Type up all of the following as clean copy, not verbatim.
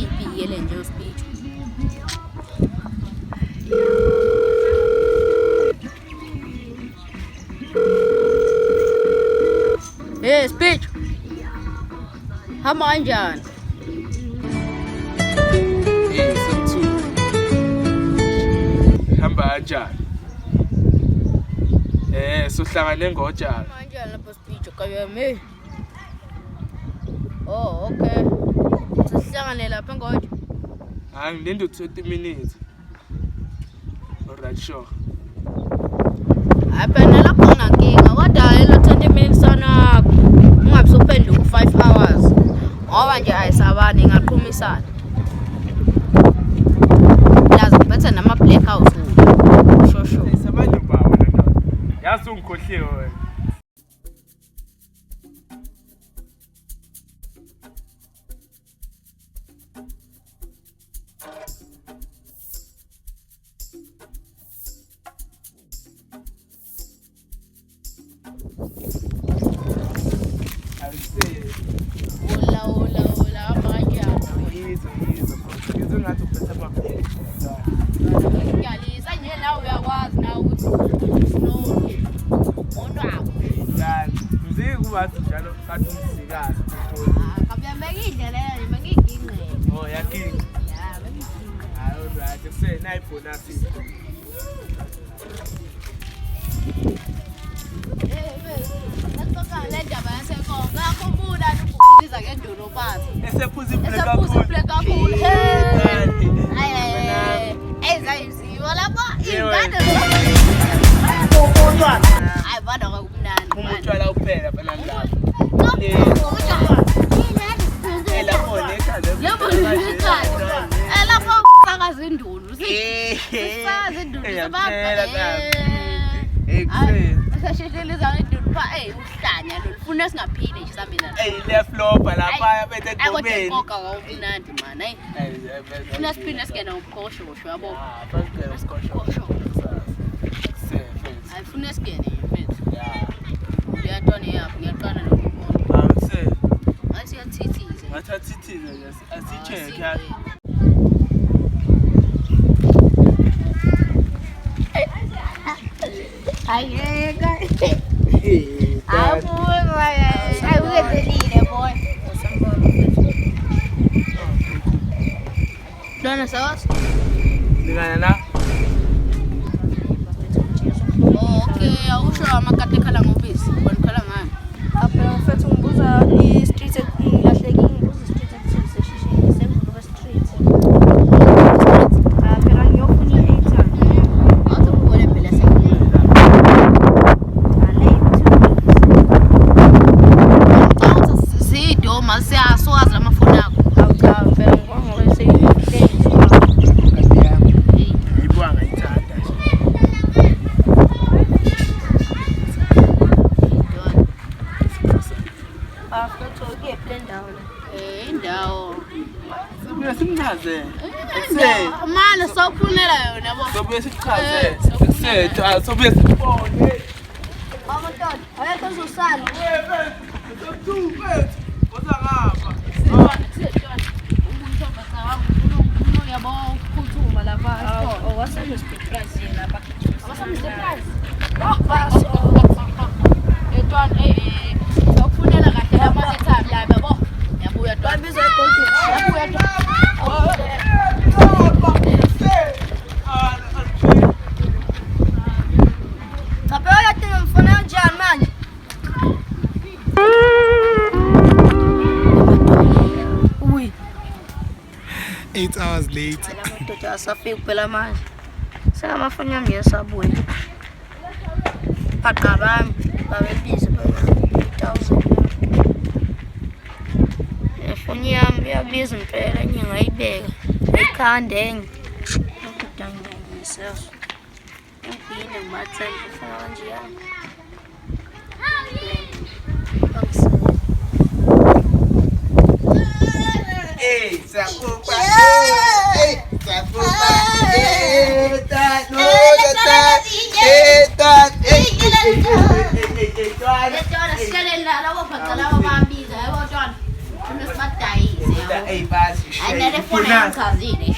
ibhiyele nje uspeech. Hey speech. Hamba kanjani? Hey Sithu. Hamba kanjani? Sohlangane ngojana. Kanjani lapho speech kayeme? Oh, okay. Sihlangane lapha ngoje. Ngilinde 20 minutes. Alright, sure. Phela lapho nginankinga kodwa elo 20 minutes sana ungabe usuphenduka 5 hours. Ngoba nje ayisabani ngaqhumisana. Yazi ngiphethe nama blackouts shosho. Sabantu bawo lento. Yazi ungikhohliwe wena. Hola, vaya. Yizo ngathi uphethe amabheki. Ngiyalisa nje nawe uyakwazi na ukuthi umuntu wakho. Yani, mziki kubathi njalo kathi umsikazi. Kabuyameka indlela leyo, bengiginqe. Oh, yakinga. Yeah, bengiginqe. Alright, nayi bonus. Esephuza iplay kakhulu. Umutshwala uphela phela lapho. Uhlanya lo lifuna singaphile nje samina. Leflopa lapha bethe Kodwa konke awumnandi man. Funa siphinde singena uphosho yabo. Ayifuna sigene mfethu. Uyatona yaphi ngiyaqala nokumbona. Athi yathithize. Ngathithithize nje asicheck yazi. Ayeka. Ayukedelile boy. Dona sawas? Lingana na? Okay, awusho amakati ekhala ngobisi. Bonikhala ngani? Apha mfethu ngibuza i-street ilahlekile ngibuza i-street seshishini semvulo street. Phela ngiyofuna i-8 Awuzobona phela sekule. Zido masiyaswazi lamafoni akho. Awucha phela ngibonga seyile. Ayibwanga ithanda nje. Mfethu kuyephi le ndawo le? Indawo. Sibuye simchaze. Manje sokufunela yona yabo. Sobuye sichaze. Esethu sobuye sibone. Abantwana, ayekho uzosala. Oza ngapha. Yabo ukuthuma lapha. Wasana speed price lapha. Awasami surprise. Etwana sokufunela kahle lamanye time la yabo. Yabuya twana. Babiza igold. Yabuya twana. Ngapela tena mfuna kanjani manje? 8 hours later. Amadoda asafika kuphela manje. Sekamafoni yami yasabuya. Bhaqa bami babebiza 1000. Ifoni yami iyabiza impela enye ngayibeka. Ekhanda enye. Ukudanga ngiseso. Ngibhine ngibathemba ufuna kanje yami. Hey, sapupa. Hey, basi. Hayi nelefoni yangichazile.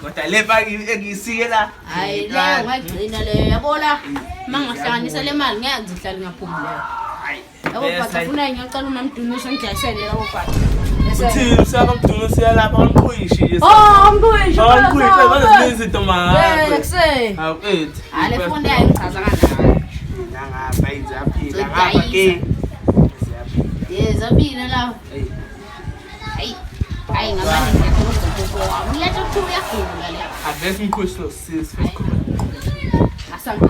Kodwa lepa engiyisike la. Hayi leyo ngayigcina leyo yabona mangahlanganisa le mali ngeke ngihlale ngaphumuleyo. Yabo bhatha ufuna ngiyacela unamdumiso ngijayisele labo bhatha. Uthi usakamdumiso lapha ngiqhuyishe nje. Oh ngiyisho. Ngiqhuyishe manje izinto manga. Ekuse. Awuqethi. Hayi le foni yangichaza kanjani. Ngapha izaphila ngapha ke. Yezabile la. Hayi. Hayi ngamanye ngiyakuzwa wami. Uyathi uyagula la. Avesse ngiqhuyishe no sis first comment. Asante.